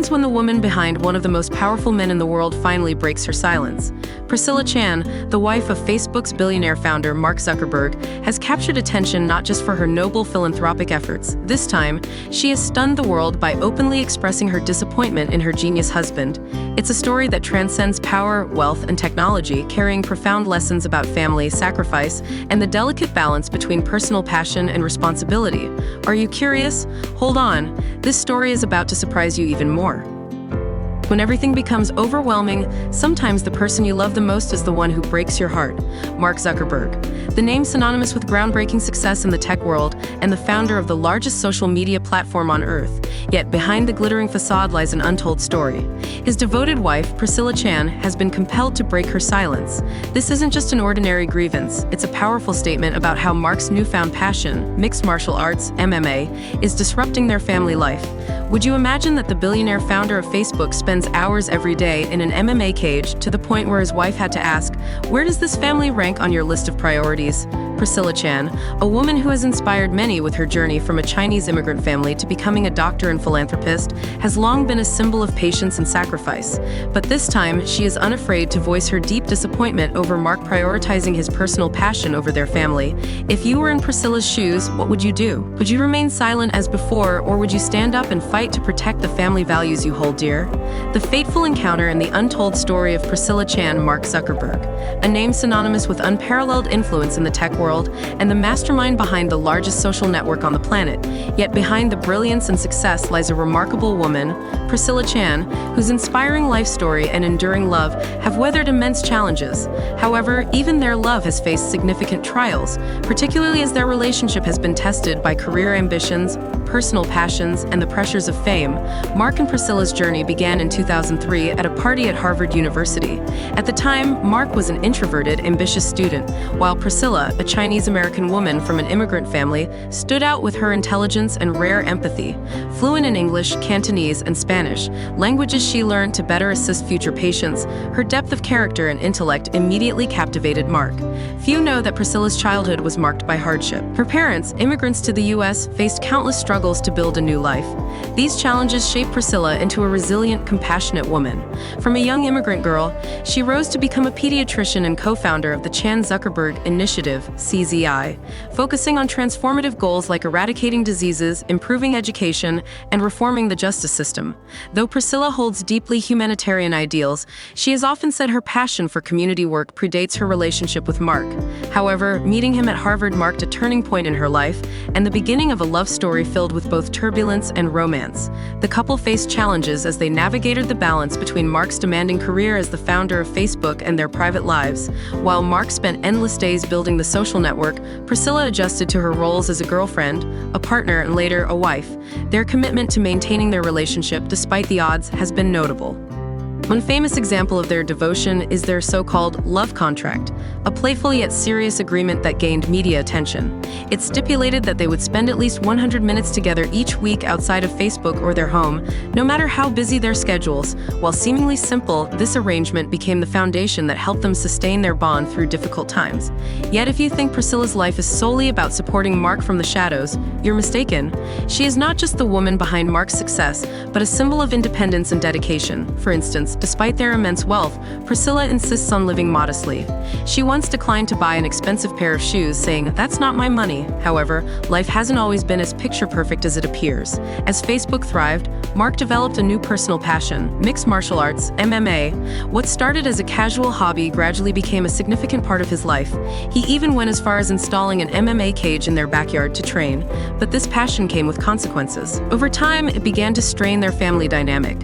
begins when the woman behind one of the most powerful men in the world finally breaks her silence. Priscilla Chan, the wife of Facebook's billionaire founder Mark Zuckerberg, has captured attention not just for her noble philanthropic efforts. This time, she has stunned the world by openly expressing her disappointment in her genius husband. It's a story that transcends power, wealth, and technology, carrying profound lessons about family, sacrifice, and the delicate balance between personal passion and responsibility. Are you curious? Hold on. This story is about to surprise you even more. When everything becomes overwhelming, sometimes the person you love the most is the one who breaks your heart. Mark Zuckerberg, the name synonymous with groundbreaking success in the tech world and the founder of the largest social media platform on earth. Yet behind the glittering facade lies an untold story. His devoted wife, Priscilla Chan, has been compelled to break her silence. This isn't just an ordinary grievance, it's a powerful statement about how Mark's newfound passion, mixed martial arts, MMA, is disrupting their family life. Would you imagine that the billionaire founder of Facebook spends hours every day in an MMA cage, to the point where his wife had to ask, "Where does this family rank on your list of priorities?" Priscilla Chan, a woman who has inspired many with her journey from a Chinese immigrant family to becoming a doctor and philanthropist, has long been a symbol of patience and sacrifice. But this time, she is unafraid to voice her deep disappointment over Mark prioritizing his personal passion over their family. If you were in Priscilla's shoes, what would you do? Would you remain silent as before, or would you stand up and fight to protect the family values you hold dear? The fateful encounter and the untold story of Priscilla Chan, Mark Zuckerberg, a name synonymous with unparalleled influence in the tech world and the mastermind behind the largest social network on the planet. Yet behind the brilliance and success lies a remarkable woman, Priscilla Chan, whose inspiring life story and enduring love have weathered immense challenges. However, even their love has faced significant trials, particularly as their relationship has been tested by career ambitions, personal passions, and the pressures of fame. Mark and Priscilla's journey began in 2003 at a party at Harvard University. At the time, Mark was an introverted, ambitious student, while Priscilla, a Chinese-American woman from an immigrant family, stood out with her intelligence and rare empathy. Fluent in English, Cantonese, and Spanish, languages she learned to better assist future patients, her depth of character and intellect immediately captivated Mark. Few know that Priscilla's childhood was marked by hardship. Her parents, immigrants to the U.S., faced countless struggles to build a new life. These challenges shaped Priscilla into a resilient, compassionate woman. From a young immigrant girl, she rose to become a pediatrician and co-founder of the Chan Zuckerberg Initiative, CZI, focusing on transformative goals like eradicating diseases, improving education, and reforming the justice system. Though Priscilla holds deeply humanitarian ideals, she has often said her passion for community work predates her relationship with Mark. However, meeting him at Harvard marked a turning point in her life and the beginning of a love story filled with both turbulence and romance. The couple faced challenges as they navigated the balance between Mark's demanding career as the founder of Facebook and their private lives. While Mark spent endless days building the social network, Priscilla adjusted to her roles as a girlfriend, a partner, and later a wife. Their commitment to maintaining their relationship despite the odds has been notable. One famous example of their devotion is their so-called love contract, a playful yet serious agreement that gained media attention. It stipulated that they would spend at least 100 minutes together each week outside of Facebook or their home, no matter how busy their schedules. While seemingly simple, this arrangement became the foundation that helped them sustain their bond through difficult times. Yet if you think Priscilla's life is solely about supporting Mark from the shadows, you're mistaken. She is not just the woman behind Mark's success, but a symbol of independence and dedication. For instance, despite their immense wealth, Priscilla insists on living modestly. She once declined to buy an expensive pair of shoes, saying, "That's not my money." However, life hasn't always been as picture-perfect as it appears. As Facebook thrived, Mark developed a new personal passion, mixed martial arts, MMA. What started as a casual hobby gradually became a significant part of his life. He even went as far as installing an MMA cage in their backyard to train. But this passion came with consequences. Over time, it began to strain their family dynamic.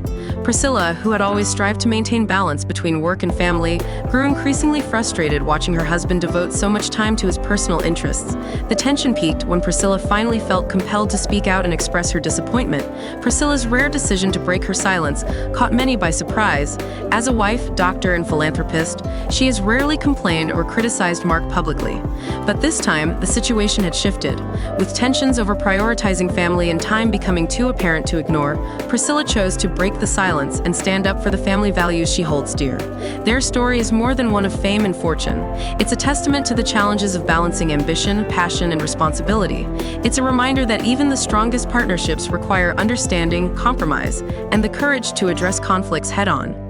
Priscilla, who had always strived to maintain balance between work and family, grew increasingly frustrated watching her husband devote so much time to his personal interests. The tension peaked when Priscilla finally felt compelled to speak out and express her disappointment. Priscilla's rare decision to break her silence caught many by surprise. As a wife, doctor, and philanthropist, she has rarely complained or criticized Mark publicly. But this time, the situation had shifted. With tensions over prioritizing family and time becoming too apparent to ignore, Priscilla chose to break the silence silence and stand up for the family values she holds dear. Their story is more than one of fame and fortune. It's a testament to the challenges of balancing ambition, passion, and responsibility. It's a reminder that even the strongest partnerships require understanding, compromise, and the courage to address conflicts head-on.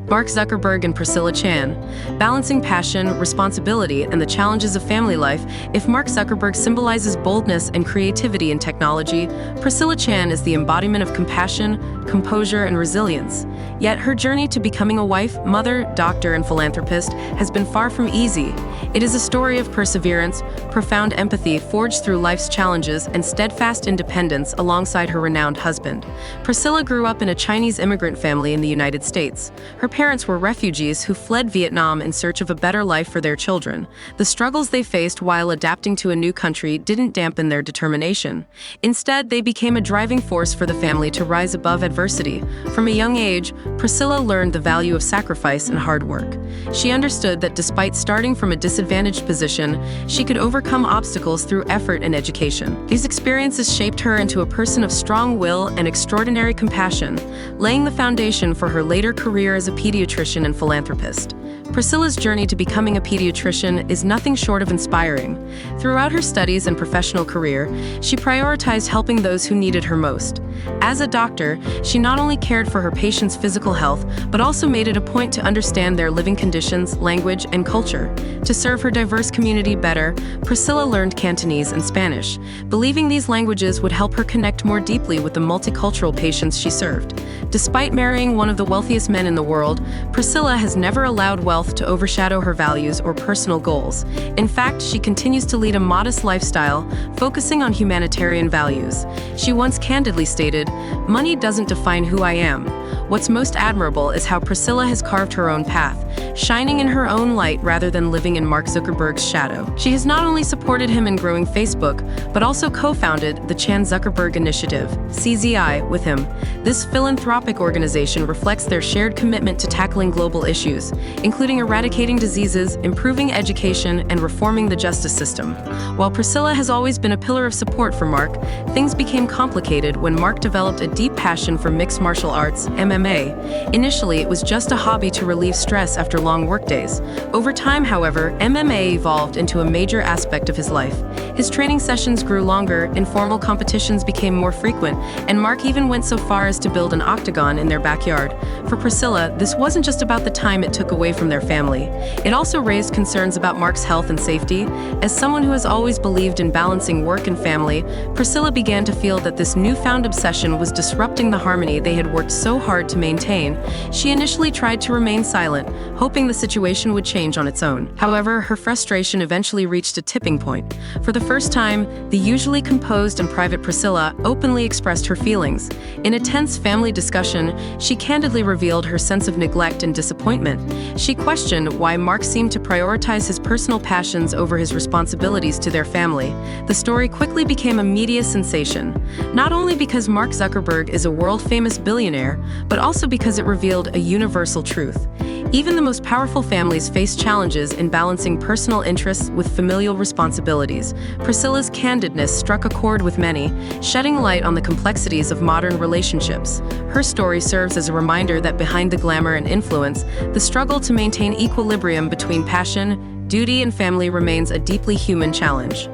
Mark Zuckerberg and Priscilla Chan, balancing passion, responsibility, and the challenges of family life. If Mark Zuckerberg symbolizes boldness and creativity in technology, Priscilla Chan is the embodiment of compassion, composure, and resilience. Yet her journey to becoming a wife, mother, doctor, and philanthropist has been far from easy. It is a story of perseverance, profound empathy forged through life's challenges, and steadfast independence alongside her renowned husband. Priscilla grew up in a Chinese immigrant family in the United States. Her parents were refugees who fled Vietnam in search of a better life for their children. The struggles they faced while adapting to a new country didn't dampen their determination. Instead, they became a driving force for the family to rise above adversity. From a young age, Priscilla learned the value of sacrifice and hard work. She understood that despite starting from a disadvantaged position, she could overcome obstacles through effort and education. These experiences shaped her into a person of strong will and extraordinary compassion, laying the foundation for her later career as a pediatrician and philanthropist. Priscilla's journey to becoming a pediatrician is nothing short of inspiring. Throughout her studies and professional career, she prioritized helping those who needed her most. As a doctor, she not only cared for her patients' physical health, but also made it a point to understand their living conditions, language, and culture. To serve her diverse community better, Priscilla learned Cantonese and Spanish, believing these languages would help her connect more deeply with the multicultural patients she served. Despite marrying one of the wealthiest men in the world, Priscilla has never allowed wealth to overshadow her values or personal goals. In fact, she continues to lead a modest lifestyle, focusing on humanitarian values. She once candidly stated, "Money doesn't define who I am. What's most admirable is how Priscilla has carved her own path, shining in her own light rather than living in Mark Zuckerberg's shadow." She has not only supported him in growing Facebook, but also co-founded the Chan Zuckerberg Initiative, CZI, with him. This philanthropic organization reflects their shared commitment to tackling global issues, including eradicating diseases, improving education, and reforming the justice system. While Priscilla has always been a pillar of support for Mark, things became complicated when Mark developed a deep passion for mixed martial arts, MMA. Initially, it was just a hobby to relieve stress after long workdays. Over time, however, MMA evolved into a major aspect of his life. His training sessions grew longer, informal competitions became more frequent, and Mark even went so far as to build an octagon in their backyard. For Priscilla, this wasn't just about the time it took away from their family. It also raised concerns about Mark's health and safety. As someone who has always believed in balancing work and family, Priscilla began to feel that this newfound obsession was disrupting the harmony they had worked so hard to maintain. She initially tried to remain silent, hoping the situation would change on its own. However, her frustration eventually reached a tipping point. For the first time, the usually composed and private Priscilla openly expressed her feelings. In a tense family discussion, she candidly revealed her sense of neglect and disappointment. She questioned why Mark seemed to prioritize his personal passions over his responsibilities to their family. The story quickly became a media sensation, not only because Mark Zuckerberg is a world-famous billionaire, but also because it revealed a universal truth. Even the most powerful families face challenges in balancing personal interests with familial responsibilities. Priscilla's candidness struck a chord with many, shedding light on the complexities of modern relationships. Her story serves as a reminder that behind the glamour and influence, the struggle to maintain equilibrium between passion, duty, and family remains a deeply human challenge.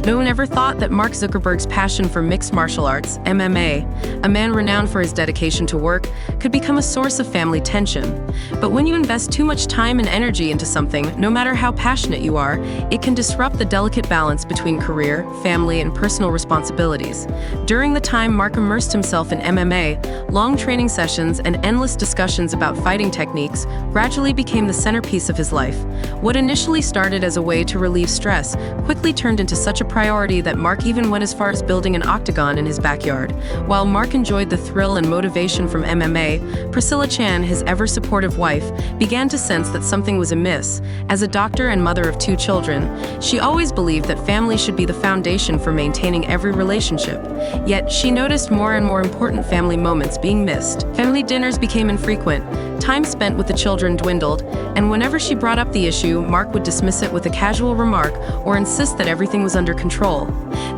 No one ever thought that Mark Zuckerberg's passion for mixed martial arts, MMA, a man renowned for his dedication to work, could become a source of family tension. But when you invest too much time and energy into something, no matter how passionate you are, it can disrupt the delicate balance between career, family, and personal responsibilities. During the time Mark immersed himself in MMA, long training sessions and endless discussions about fighting techniques gradually became the centerpiece of his life. What initially started as a way to relieve stress quickly turned into such a priority that Mark even went as far as building an octagon in his backyard. While Mark enjoyed the thrill and motivation from MMA, Priscilla Chan, his ever-supportive wife, began to sense that something was amiss. As a doctor and mother of 2 children, she always believed that family should be the foundation for maintaining every relationship. Yet, she noticed more and more important family moments being missed. Family dinners became infrequent, Time spent with the children dwindled, and whenever she brought up the issue, Mark would dismiss it with a casual remark or insist that everything was under control.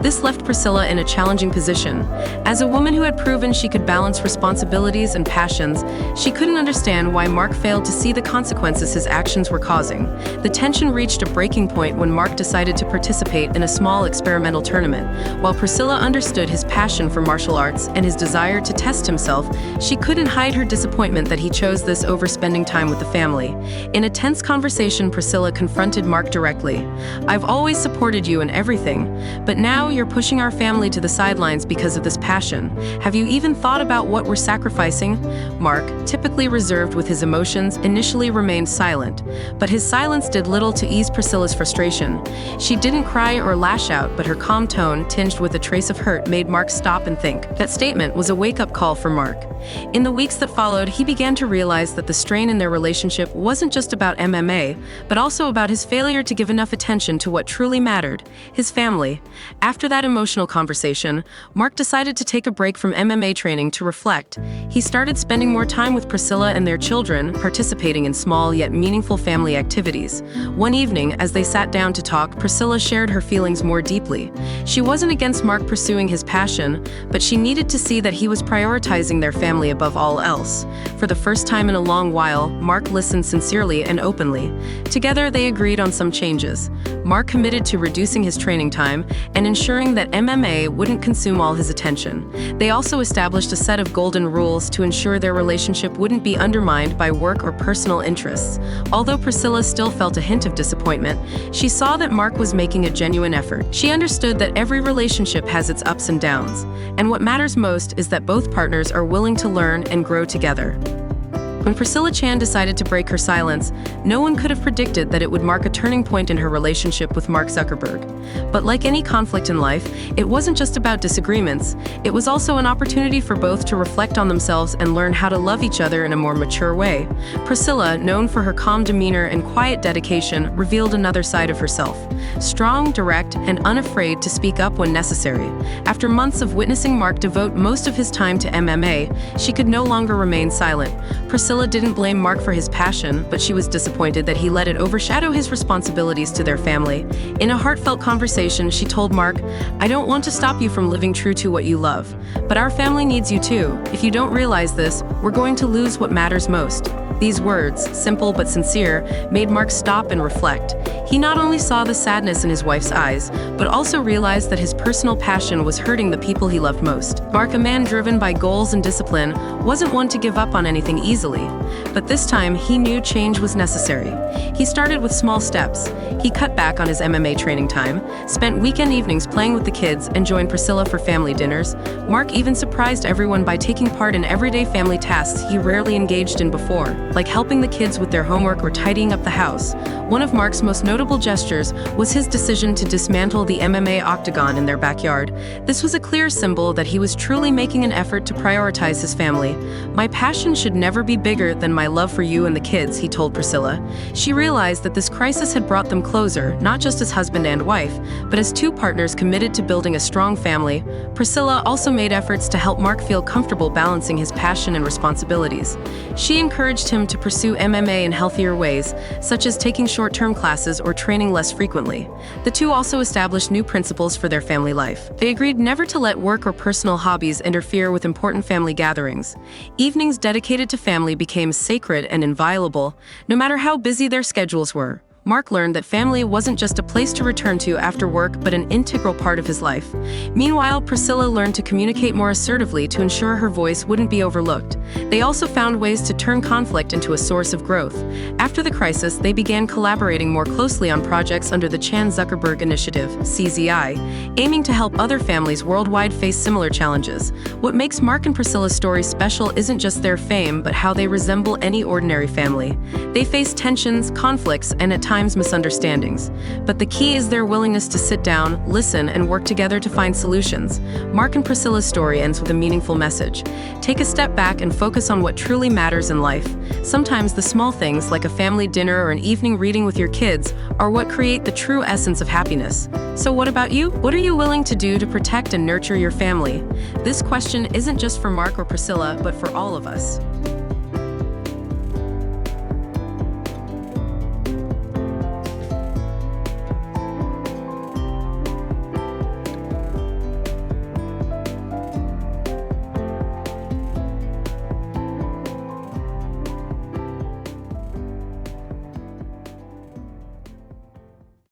This left Priscilla in a challenging position. As a woman who had proven she could balance responsibilities and passions, she couldn't understand why Mark failed to see the consequences his actions were causing. The tension reached a breaking point when Mark decided to participate in a small experimental tournament. While Priscilla understood his passion for martial arts and his desire to test himself, she couldn't hide her disappointment that he chose this over spending time with the family. In a tense conversation, Priscilla confronted Mark directly. "I've always supported you in everything, but now you're pushing our family to the sidelines because of this passion. Have you even thought about what we're sacrificing?" Mark, typically reserved with his emotions, initially remained silent, but his silence did little to ease Priscilla's frustration. She didn't cry or lash out, but her calm tone, tinged with a trace of hurt, made Mark stop and think. That statement was a wake-up call for Mark. In the weeks that followed, he began to realize that the strain in their relationship wasn't just about MMA, but also about his failure to give enough attention to what truly mattered: his family. After that emotional conversation, Mark decided to take a break from MMA training to reflect. He started spending more time with Priscilla and their children, participating in small yet meaningful family activities. One evening, as they sat down to talk, Priscilla shared her feelings more deeply. She wasn't against Mark pursuing his passion, but she needed to see that he was prioritizing their family above all else. For the first time in a long while, Mark listened sincerely and openly. Together, they agreed on some changes. Mark committed to reducing his training time and ensuring that MMA wouldn't consume all his attention. They also established a set of golden rules to ensure their relationship wouldn't be undermined by work or personal interests. Although Priscilla still felt a hint of disappointment, she saw that Mark was making a genuine effort. She understood that every relationship has its ups and downs, and what matters most is that both partners are willing to learn and grow together. When Priscilla Chan decided to break her silence, no one could have predicted that it would mark a turning point in her relationship with Mark Zuckerberg. But like any conflict in life, it wasn't just about disagreements. It was also an opportunity for both to reflect on themselves and learn how to love each other in a more mature way. Priscilla, known for her calm demeanor and quiet dedication, revealed another side of herself: strong, direct, and unafraid to speak up when necessary. After months of witnessing Mark devote most of his time to MMA, she could no longer remain silent. Priscilla didn't blame Mark for his passion, but she was disappointed that he let it overshadow his responsibilities to their family. In a heartfelt conversation, she told Mark, "I don't want to stop you from living true to what you love, but our family needs you too. If you don't realize this, we're going to lose what matters most." These words, simple but sincere, made Mark stop and reflect. He not only saw the sadness in his wife's eyes, but also realized that his personal passion was hurting the people he loved most. Mark, a man driven by goals and discipline, wasn't one to give up on anything easily. But this time, he knew change was necessary. He started with small steps. He cut back on his MMA training time, spent weekend evenings playing with the kids, and joined Priscilla for family dinners. Mark even surprised everyone by taking part in everyday family tasks he rarely engaged in before, like helping the kids with their homework or tidying up the house. One of Mark's most notable gestures was his decision to dismantle the MMA octagon in their backyard. This was a clear symbol that he was truly making an effort to prioritize his family. "My passion should never be bigger than my love for you and the kids," he told Priscilla. She realized that this crisis had brought them closer, not just as husband and wife, but as two partners committed to building a strong family. Priscilla also made efforts to help Mark feel comfortable balancing his passion and responsibilities. She encouraged him to pursue MMA in healthier ways, such as taking short-term classes or training less frequently. The two also established new principles for their family life. They agreed never to let work or personal hobbies interfere with important family gatherings. Evenings dedicated to family became sacred and inviolable, no matter how busy their schedules were. Mark learned that family wasn't just a place to return to after work, but an integral part of his life. Meanwhile, Priscilla learned to communicate more assertively to ensure her voice wouldn't be overlooked. They also found ways to turn conflict into a source of growth. After the crisis, they began collaborating more closely on projects under the Chan Zuckerberg Initiative, CZI, aiming to help other families worldwide face similar challenges. What makes Mark and Priscilla's story special isn't just their fame, but how they resemble any ordinary family. They face tensions, conflicts, and at times misunderstandings. But the key is their willingness to sit down, listen, and work together to find solutions. Mark and Priscilla's story ends with a meaningful message. Take a step back and focus on what truly matters in life. Sometimes the small things, like a family dinner or an evening reading with your kids, are what create the true essence of happiness. So what about you? What are you willing to do to protect and nurture your family? This question isn't just for Mark or Priscilla, but for all of us.